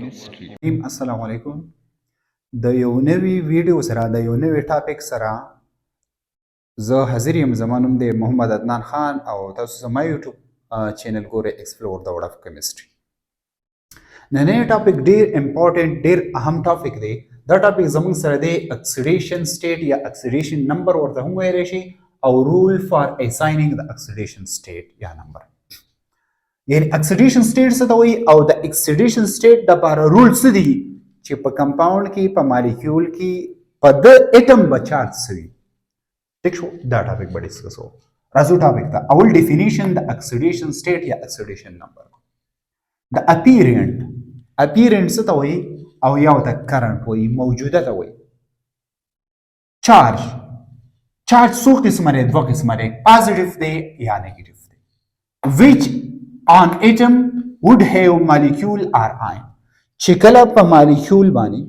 chemistry. السلام علیکم. د یو نوی ویډیو سره د یو نوی ټاپک سره زه حاضر یم. زما نوم دی محمد عدنان خان او تاسو زما یوټیوب چینل ګورئ ایکسپلور د ورډ اف کیمستري. نننی ټاپک ډیر امپورټنټ ډیر اهم ټاپک دی. دا ټاپک زموږ سره دی اکسیډیشن سټیټ یا اکسیډیشن نمبر ورته هم ویلی شي او رول فار اساینینګ د اکسیډیشن سټیټ یا نمبر. یعنی اکسیډیشن سټیټ څه ته وایي او د اکسیډیشن سټیټ دپاره رول څه دي چې په کمپاوند کې په مالیکیول کې په د اټم به چارج څه وي. ټیک شو؟ دا ټاپک به ډسکس کوو. راځو ټاپک ته. اول ډیفینیشن د اکسیډیشن سټیټ یا اکسیډیشن نمبر. د اپیرنٹ څه ته وایي او یا ورته کرنټ وایي، موجوده ته وایي. چارج څو قسمه دی؟ دوه قسمه دی، پازیټیو دی یا نیگیټیو دی. which on atom would have molecule or ion. چې کله په مالیکول باندې،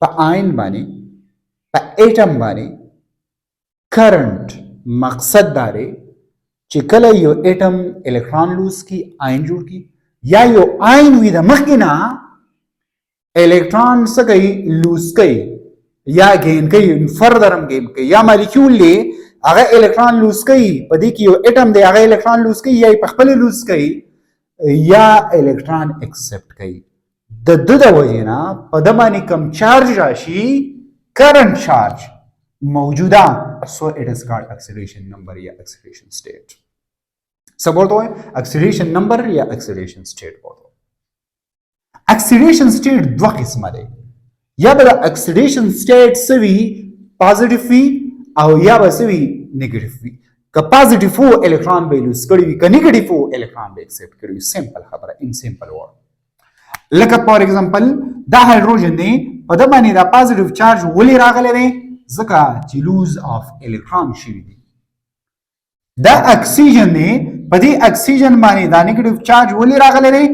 په آین باندې، په اټم باندې کرنٹ، مقصد دا دی چې کله یو اټم الکترون لوز کی، آین جوړ کی، یا یو آین وي د مخکې نه الکترون څه کوي؟ لوز کوي یا گین کوي، فردر هم گین کوي. یا مالیکول دی هغه الکترون لوز کوي، په دې کې یو اټم دی هغه الکترون لوز کوي یا په خپل لوز کوي یا الکترون اکسپټ کوي. د د وجې نه په د باندې کم چارج راشي، کرنٹ چارج موجوده، سو اٹ از کالڈ اکسیډیشن نمبر یا اکسیډیشن سټیټ. څه بولته وایي؟ اکسیډیشن نمبر یا اکسیډیشن سټیټ بولته. اکسیډیشن سټیټ دوه قسمه دی. یا به د اکسیډیشن سټیټ څه وي؟ پازیټیو وي او یا به څه وي؟ نیگیټیو وي. که پازیټیو وو الکترون به لوز کړی وي، که نیگیټیو وو الکترون به اکسپټ کړی وي. سمپل خبره، ان سمپل ورډ. لکه فار ایگزامپل دا هایدروجن دی، په ده باندې دا پازیټیو چارج ولې راغلی دی؟ ځکه چې لوز اف الکترون شوي دي. دا اکسیجن دی، په دې اکسیجن باندې دا نیگیټیو چارج ولې راغلی دی؟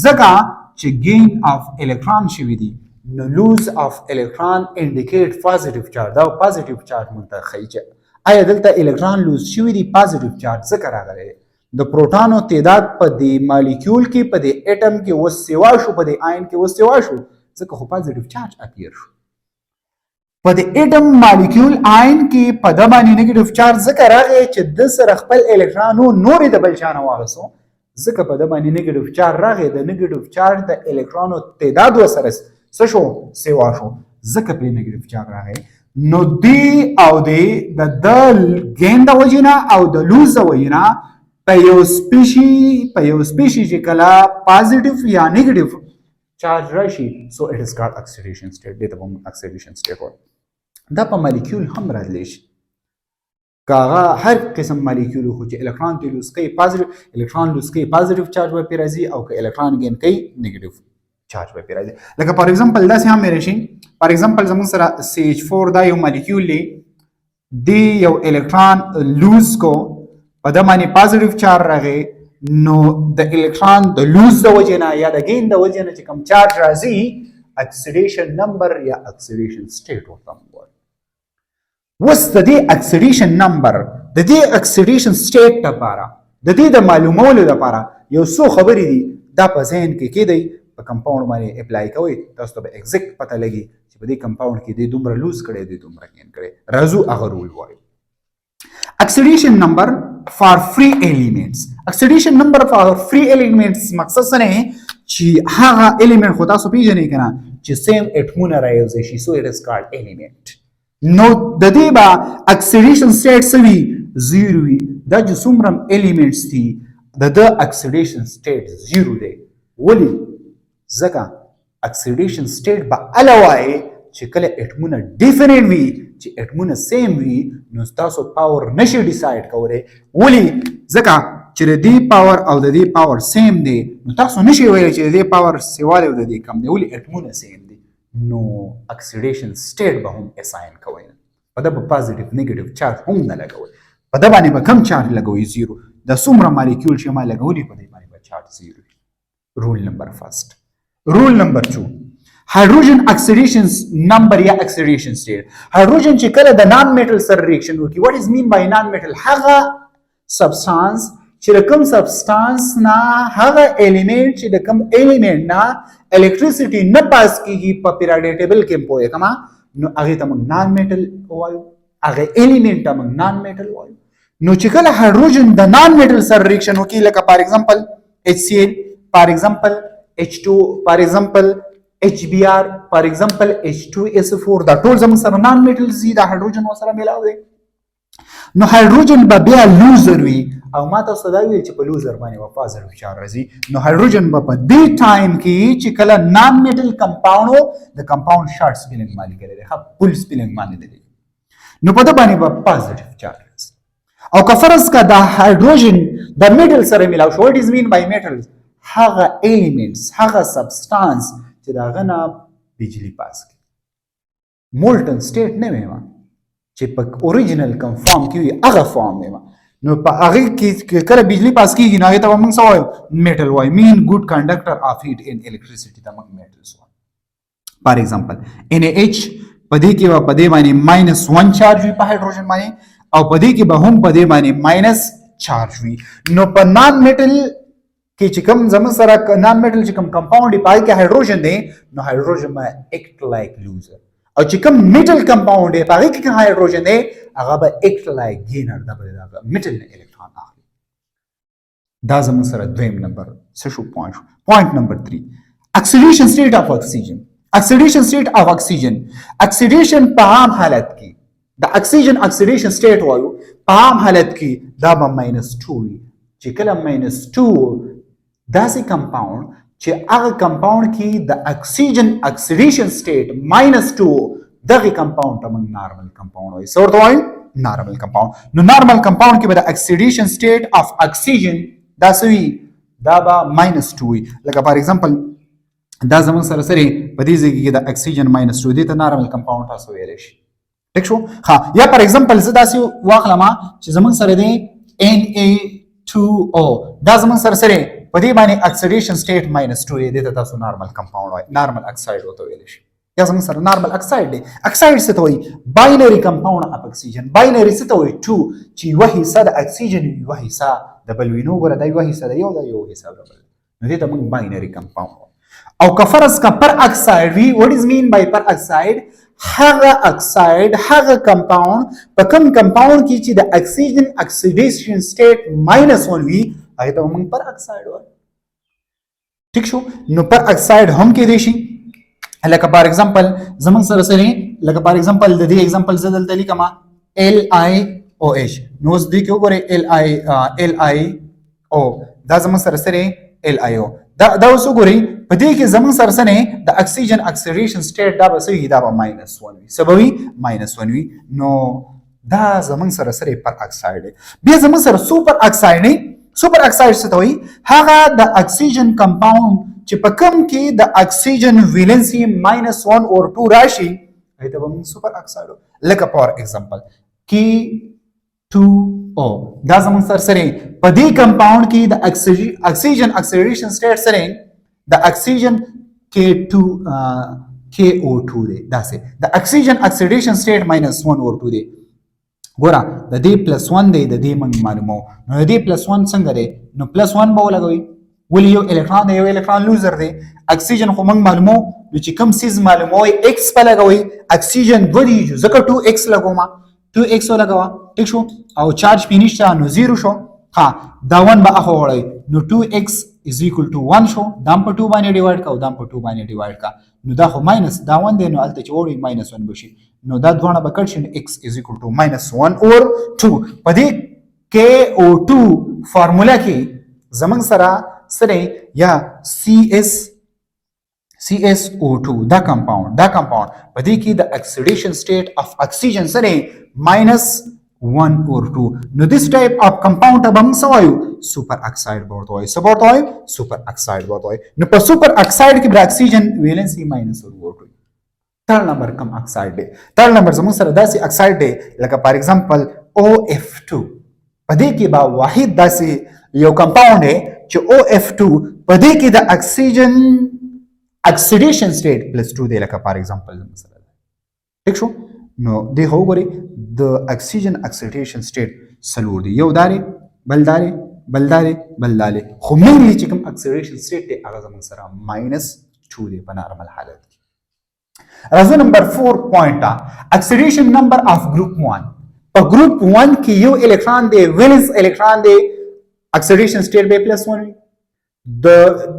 ځکه چې گین اف الکترون شوي دي. نو لوز اف الکترون انډیکیټ پازیټیو چارج. دا پازیټیو چارج مونږ ته ښیي چې آیا دلته الکترون لوز شوي دي. پازیټیو چارج ځکه راغلی دی. د پروټانو تعداد په دې مالیکول کې، په دې اټم کې وسیوا شو، په دې آین کې وسیوا شو، ځکه خو پازیټیو چارج اپیر شو. په دې اټم مالیکول آین کې په د باندې نیگیټیو چارج ځکه راغی چې د سره خپل الکترون نورې د بل چا نه واخیستو، ځکه په د باندې نیگیټیو چارج راغی. د نیگیټیو چارج د الکترونو تعداد ورسره څه شو؟ سیوا شو، ځکه پرې نیگیټیو چارج راغی. نو دی او دی د گین د وجې نه او د لوز د وجې نه په یو سپیشي چې کله پازیټیو یا نیگیټیو چارج راشي، سو اٹ از کالډ اکسیډیشن سټیټ. دې ته به موږ اکسیډیشن سټیټ وایو. دا په مالیکول هم راتلی شي. که هغه هر قسم مالیکول خو چې الکترون ته لوز کوي پازیټیو، الکترون لوز کوي پازیټیو چارج به پرې راځي، او که الکترون گین کوي نیگیټیو چارج به پرې راځي. لکه فار ایگزامپل داسې هم ویلی شي. فار ایگزامپل زموږ سره CH4 دا یو مالیکول دی، دی یو الکترون لوز کو، په ده باندې پازیټیو چارج راغی، نو د الکترون د لوز د وجې نه یا د گین د وجې نه چې کوم چارج راځي، اکسیډیشن نمبر یا اکسیډیشن سټیټ ورته موږ وایو. اوس د دې اکسیډیشن نمبر، د دې اکسیډیشن سټیټ لپاره، د دې د معلومولو لپاره یو څو خبرې دي، دا په ذهن کې کېږدئ، په کمپاوند باندې اپلای کوئ، تاسو ته به ایگزیکټ پته لګي چې په دې کمپاوند کې دی دومره لوز کړی دی، دومره گین کړی. راځو هغه رول وایو. اکسیډیشن نمبر فار فری ایلیمنټس. اکسیډیشن نمبر فار فری ایلیمنټس مقصد څه نه چې هغه ایلیمنټ خو تاسو پیژنئ که نه چې سیم اټمونه رایوځای شي، سو اټ از کالډ ایلیمنټ. نو د دې به اکسیډیشن سټیټ څه وي؟ زیرو وي. دا چې څومره ایلیمنټس دي د اکسیډیشن سټیټ زیرو دی. ولې؟ ځکه اکسیډیشن سټیټ به اله وایي چې کله اټمونه ډیفرنټ وي، چې اټمونه سیم وي، نو تاسو پاور نشي ډیسایډ کولی. ولې؟ ځکه چې د دې پاور او د دې پاور سیم دی، نو تاسو نشي ویلی چې د دې پاور سیوالی او د دې کم دی. ولې؟ اټمونه سیم دي. نو اکسیډیشن سټیټ به هم اساین کوئ. په ده به پازیټیو نیگیټیو چارج هم نه لګوئ، په ده باندې به کم چارج لګوئ؟ زیرو. د څومره مالیکول چې ما لګولي په دې باندې به چارج زیرو وي. رول نمبر فرست. رول نمبر 2، هایدروجن اکسیډیشن نمبر یا اکسیډیشن سټیټ. هایدروجن چې کله د نان میټل سره ریاکشن وکړي، واټ از مین بای نان میټل؟ هغه سبستانس چې کوم سبستانس نه هغه الیمنٹ چې د کوم الیمنٹ نه الکتریسيټي نه پاس کیږي په پیریډک ټیبل کې پوهه کما نو هغه ته موږ نان میټل وایو هغه الیمنٹ ته موږ نان میټل وایو نو چې کله هایدروجن د نان میټل سره ریاکشن وکړي لکه فار ایگزامپل HCl فار ایگزامپل H2 فار ایگزامپل HBr فار ایگزامپل H2SO4 دا ټول زموږ سره نان میټل دي د هایدروجن سره ملاو دي نو هایدروجن به بیا لوزر وي او ما تاسو دا ویل چې په لوزر باندې په پازیټیو چارج راځي نو هایدروجن په دې ټایم کې چې کله نان میټل کمپاوند د کمپاوند شارټ سپیلنګ باندې کوي ها فل سپیلنګ باندې دی نو په دا باندې په پازیټیو چارج او که فرض کا د هایدروجن د میټل سره ملاو شو what is mean by metals هغه elements هغه substance چې دا غنا بجلی پاس کی مولټن سټیټ نه ویما چې په اوریجنل کوم فارم کې هغه فارم ویما نو په هغه کې کله بجلی پاس کیږي نو هغه ته موږ څه وایو میټل وایو مین ګډ کنډکټر اف هیټ ان الکتریسيټي ته موږ میټلز وایو فار ایگزامپل NaH په دې کې په دې باندې -1 چارج وي په هایدروجن باندې او په دې کې به هم په دې باندې ماینس چارج وي نو په نان میټل کې چې کوم زموږ سره نان میټل چې کوم کمپاوند دی پای کې هایدروجن دی نو هایدروجن ما اکټ لایک لوزر او چې کوم میټل کمپاوند دی پای کې هایدروجن دی هغه به اکټ لایک گینر دا به میټل الکترون اخلي دا زموږ سره دویم نمبر څه شو پوینټ نمبر 3 اکسیډیشن سټیټ اف اکسیجن اکسیډیشن سټیټ اف اکسیجن اکسیډیشن په عام حالت کې د اکسیجن اکسیډیشن سټیټ وایو په عام حالت کې دا به -2 وي چې کله -2 داسې کمپاوند چې هغه کمپاوند کې د اکسیجن اکسیډیشن سټیټ -2 دغه کمپاوند ته موږ نارمل کمپاوند وایو څه ورته وایو نارمل کمپاوند نو نارمل کمپاوند کې به د اکسیډیشن سټیټ اف اکسیجن دا سوي دا به -2 وي لکه فار ایگزامپل دا زموږ سره په دې ځای کې د اکسیجن -2 دي ته نارمل کمپاوند تاسو ویلی شي ٹھیک شو ها یا فار ایگزامپل زه داسې واخلم چې زموږ سره دی Na2O دا زموږ سره په دې باندې اکسیډیشن سټیټ -2 دی ته تاسو نارمل کمپاوند وایي نارمل اکساید ورته ویلی شي یا زموږ سره نارمل اکساید دی اکساید څه ته وایي باینري کمپاوند اف اکسیجن باینري څه ته وایي 2 چې یوه حصه د اکسیجن یوه حصه د بل وي نو ګوره دا یوه حصه د یو د یو حصه د بل نو دې ته موږ باینري کمپاوند او که فرض کا پر اکساید وي what is mean by پر اکساید هغه اکساید هغه کمپاوند په کوم کمپاوند کې چې د اکسیجن اکسیډیشن سټیټ -1 وي هغه ته موږ پر اکساید وایو ٹھیک شو نو پر اکساید هم کې دی شي لکه فار ایگزامپل زموږ سره لکه فار ایگزامپل د دې ایگزامپل زه دلته لیکم LiOH نو اوس دې کې وګورئ LiO دا زموږ سره LiO دا اوس وګورئ په دې کې زموږ سره د اکسیجن اکسیډیشن سټیټ دا به څه وي دا به -1 وي څه به وي -1 وي نو دا زموږ سره پر اکساید دی بیا زموږ سره سوپر اکساید دی سوپر اکساید څه ته وایي هغه د اکسیجن کمپاوند چې په کوم کې د اکسیجن ویلنسي -1 اور 2 راشي هغه ته به موږ سوپر اکساید لکه فار ایگزامپل K2O دا زموږ سره په دې کمپاوند کې د اکسیجن اکسیډیشن سټیټ سره د اکسیجن KO2 دی داسې د اکسیجن اکسیډیشن سټیټ -1 اور 2 دی ګوره د دې +1 دی د دې موږ معلومو نو د دې +1 څنګه دی نو +1 به ولګوي ولې یو الکترون دی یو الکترون لوزر دی اکسیجن خو موږ معلومو نو چې کوم سیز معلوموي x په لګوي اکسیجن 2 دی ځکه 2x لګوما 2x ولګوا ٹھیک شو او چارج فینیش نو 0 شو ها دا 1 به اخو وړي نو 2x = 1 شو دا په 2 باندې ډیوایډ کا او دا په 2 باندې ډیوایډ کا نو دا خو ماینس دا 1 دی نو الته چې وړي -1 بشي نو دا دوه به کټ شي x = -1 اور 2 په دې KO2 فارمولا کې زمنګ سره یا CSO2 دا کمپاوند په دې کې د اکسیډیشن سټیټ اف اکسیجن سره -1 اور 2 نو this type of compound ته موږ سوایو سوپر اکساید ورته وایي سپورت وایي سوپر اکساید ورته وایي نو په سوپر اکساید کې د اکسیجن ویلنسي -1 third number کم اکساید دی third number زموږ سره داسې اکساید دی لکه فار ایگزامپل OF2 په دې کې با واحد داسې یو کمپاوند دی چې OF2 په دې کې د اکسیجن اکسیډیشن سټیټ +2 دی لکه فار ایگزامپل زموږ سره ٹھیک شو نو دې هو غوري د اکسیجن اکسیډیشن سټیټ سلور دی یو داري بل داري بلداري خو مینلی چې کوم اکسلریشن سټیټ دی هغه زموږ سره -2 دی په نارمل حالت کې. راځو نمبر 4 پوینټ اکسلریشن نمبر اف ګروپ 1 په ګروپ 1 کې یو الکترون دی ویلنس الکترون دی اکسلریشن سټیټ به +1 وي د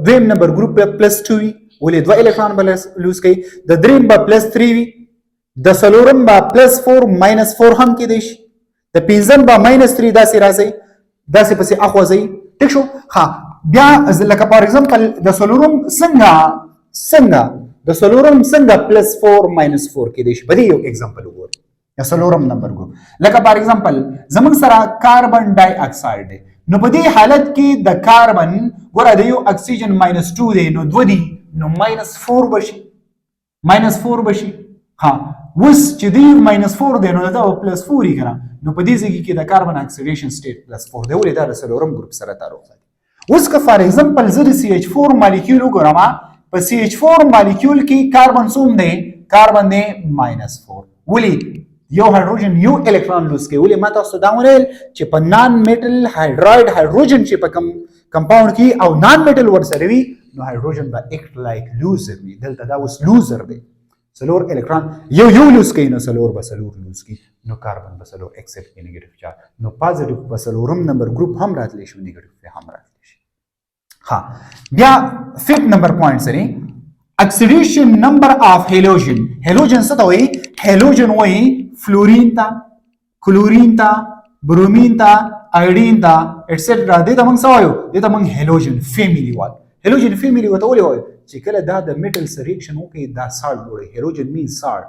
دویم نمبر ګروپ به +2 وي ولې دوه الکترون به لوز کوي د دریم به +3 وي د څلورم به +4 -4 هم کېدای شي د پنځم به -3 داسې راځي داسې پسې اخوځي ټیک شو. ها بیا لکه فار ایگزامپل د څلورم څنګه د څلورم څنګه +4 -4 کېدای شي. بده یو اگزامپل وګورئ د څلورم نمبر ګروپ لکه فار ایگزامپل زموږ سره کاربن ډای اکساید دی نو په دې حالت کې د کاربن ګوره د یو اکسیجن -2 دی نو 2 دی نو -4 بشي ها اوس چې دی -4 دی نو دا +4 یې کنه نو په دې ځای کې د کاربن اکسیډیشن سټیټ +4 دی ولې دا د څلورم ګروپ سره تعلق لري. اوس که فار ایگزامپل زه د CH4 مالیکول وګورم په CH4 مالیکول کې کاربن څوم دی کاربن دی -4 ولې یو هایدروجن یو الکترون لوز کوي ولې ما تاسو دا ویل چې په نان میټل هایدرایډ هایدروجن چې په کمپاوند کې او نان میټل ورسره وي نو هایدروجن به اکټ لایک لوزر وي دلته دا اوس لوزر دی څلور الکترون یو لوز کوي نو څلور به څلور لوز کوي نو کاربن به څلور ایکسپټ کوي نیگیټیو چارج نو پازیټیو په څلورم نمبر ګروپ هم راتلی شي نیگیټیو هم راتلی شي. ها بیا 5 نمبر پوینټ سره اکسیډیشن نمبر اف هالوجن څه ته وایي هالوجن وایي فلورین تا کلورین تا برومین تا آیودین تا ایټسټرا دې ته موږ څه وایو دې ته موږ هالوجن فیملی وایو. هالوجن فیملی وته ولې وایو چې کله دا د میټل سره ریاکشن وکړي دا سالټ جوړي هالوجن مین سالټ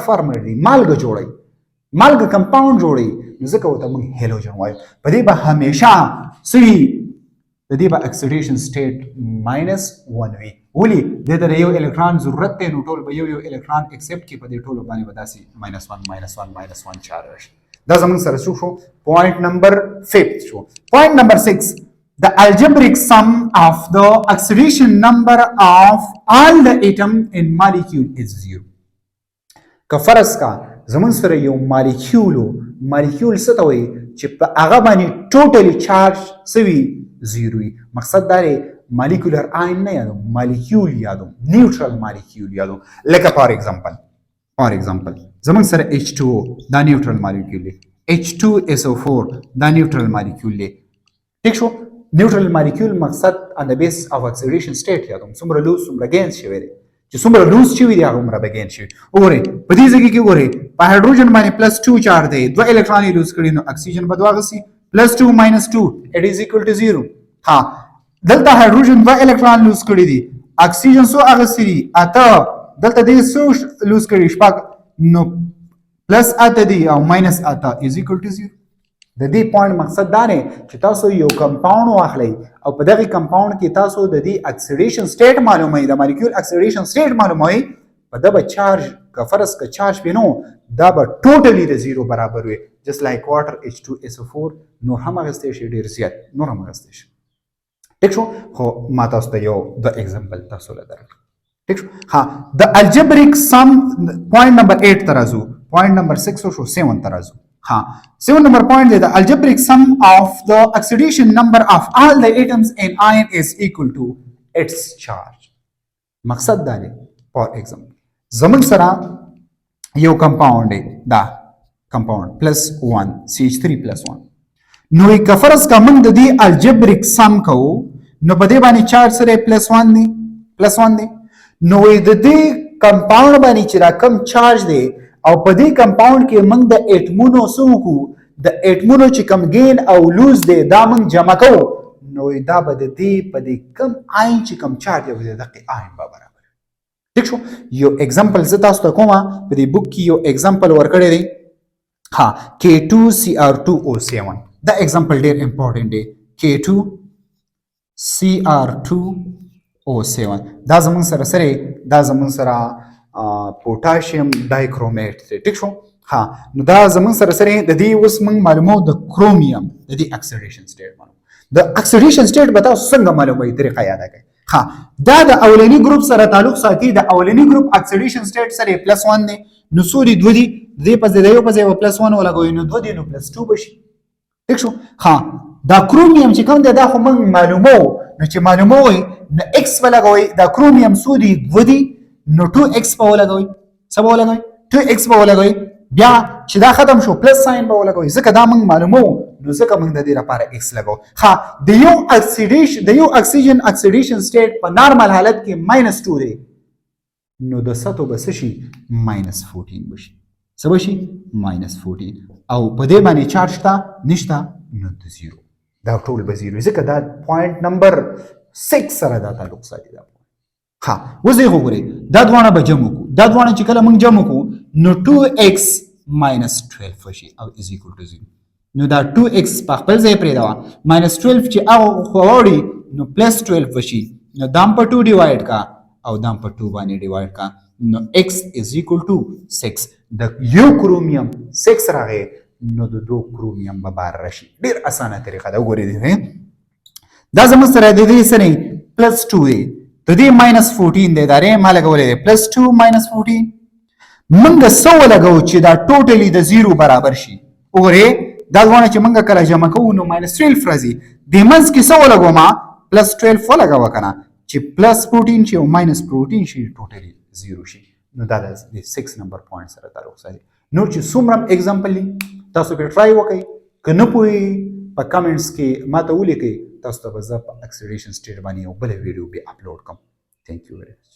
فارمر دی مالګه جوړي مالګه کمپاوند جوړي نو ځکه وته موږ هالوجن وایو. په دې به همیشه سوي د دې به اکسیډیشن سټیټ -1 وي ولې د دې یو الکترون ضرورت دی نو ټول به یو الکترون ایکسپټ کی په دې ټولو باندې به داسې -1 چارج راشي. دا زموږ سره شو پوینټ نمبر 5 شو. پوینټ نمبر 6 the algebraic sum of the oxidation number of all the atom in molecule is 0. که فرض کا زموږ سره یو مالیکول څه ته وایي چې په هغه باندې ټوټلی چارج سوي 0 وي. مقصد دا دی مالیکولر آین نه یادوم مالیکول یادوم نیوټرل مالیکول یادوم لکه فار ایگزامپل زموږ سره H2O دا نیوټرل مالیکول دی H2SO4 دا نیوټرل مالیکول دی ٹھیک شو. نیوټرل مالیکول مقصد ان د بیس اف اکسیډیشن سټیټ یادوم څومره لوز څومره گین شوی دی چې څومره لوز شوی دی هغه عمره به گین شوی. وګورئ په دې ځای کې وګورئ په هایدروجن باندې +2 چارج دی دوه الکترون یې لوز کړي نو اکسیجن به دوه غسي +2 -2 it is equal to 0. ها دلته هایدروجن دوه الکترون لوز کړي دي اکسیجن سو اغسي دي اته دلته دې سو لوز کړي شپږ نو +8 دي او -8 is equal to 0. د دې پوینټ مقصد دا دی چې تاسو یو کمپاوند واخلئ او په دغه کمپاوند کې تاسو د دې اکسیډیشن سټیټ معلوموي د مالیکول اکسیډیشن سټیټ معلوموي په دغه چارج که فرض که چارج وینو دا به ټوټلی د 0 برابر وي جست لایک واټر H2SO4 نور هم اغستی شي ډېر زیات نور هم اغستی شي ټیک شو. خو ما تاسو ته یو د ایگزامپل تاسو له درکړم ټیک شو. ها د الجبریک سم پوینټ نمبر 8 ته راځو پوینټ نمبر 6 شو 7 ته راځو. ها 7 number point the algebraic sum of the oxidation number of all the atoms in ion is equal to its charge. مقصد دا دی for example زمون سره یو کمپاوند دی دا کمپاوند +1 CH3+1 نو که فرض کا موږ د دې الجبریک سم کوو نو په دې باندې چارج سره +1 دی نو د دې کمپاوند باندې چې را کم چارج دی او په دې کمپاوند کې موږ د اټمونو سوکو د اټمونو چې کم گین او لوز دی دا موږ جمع کوو نو دا به د دې په دې کم آین چې کم چارج دی دغه آین به برابر ٹھیک شو. یو ایگزامپل زه تاسو ته کومه په دې بوک کې یو ایگزامپل ورکړی دی ها K2Cr2O7 دا ایگزامپل ډیر امپورټنٹ دی K2Cr2O7 دا زمون سره پوټاشیم ډایکرومیټ دی ټیک شو. ها نو دا زمون سره د دې اوس موږ معلومو د کرومیم د دې اکسیډیشن سټیټ معلومو د اکسیډیشن سټیټ به تاسو څنګه معلوموي طریقه یاد کړئ. ها دا د اولنی ګروپ سره تعلق ساتي د اولنی ګروپ اکسیډیشن سټیټ سره +1 دی نو سوري 2 دی دې په ځای یو په ځای +1 ولګوي نو 2 دی نو +2 بشي ټیک شو. ها دا کرومیوم چې کوم دی دا خو موږ معلومو نو چې معلوموي نو x ولګوي دا کرومیوم څو دي 2 دي نو 2x په ولګوي څه به ولګوي 2x په ولګوي بیا چې دا ختم شو پلس ساين به ولګوي ځکه دا موږ معلومو نو ځکه موږ د دې لپاره x لګو ها د یو اکسیډیشن د یو اکسیجن اکسیډیشن سټیټ په نارمل حالت کې -2 دی نو د سطو بس شي -14 بشي څه بشي -14 او په دې باندې چارج تا نشته نو د 0 دا ټول به 0 ځکه دا پوینټ نمبر 6 سره دا تعلق ساتي دا ها وځي وګورئ دا دوانه به جمع کو دا دوانه چې کله موږ جمع کو نو 2x -12 وشي او is equal to 0 نو دا 2x په خپل ځای پرې دا -12 چې هغه خوړی نو +12 وشي نو دام په 2 ډیوایډ کا او دام په 2 باندې ډیوایډ کا نو x is equal to 6 د یو کرومیوم 6 راغی نو د 2 کرومیوم به بار راشي ډیر اسانه طریقه ده وګورئ دا زموږ سره د دې سره +2 دی د دې -14 دی دا رې ما لګولې +2 -14 منګه سو لګو چې دا ټوټلی د 0 برابر شي وګورئ دا ونه چې منګه کله جمع کوو نو -12 راځي د منځ کې سو لګو ما +12 ولګاو کنه چې +14 شي او -14 شي ټوټلی 0 شي نو دا د 6 نمبر پوینټ سره تعلق ساتي نو چې څومره اگزامپل تاسو په ټرای وکړئ که نه پوهی په کمنټس کې ماته ولیکئ تاسو ته به زه په اکسیډیشن سټیټ باندې یو بله ویډیو بیا اپلوډ کوم. تھینک یو ویری مچ.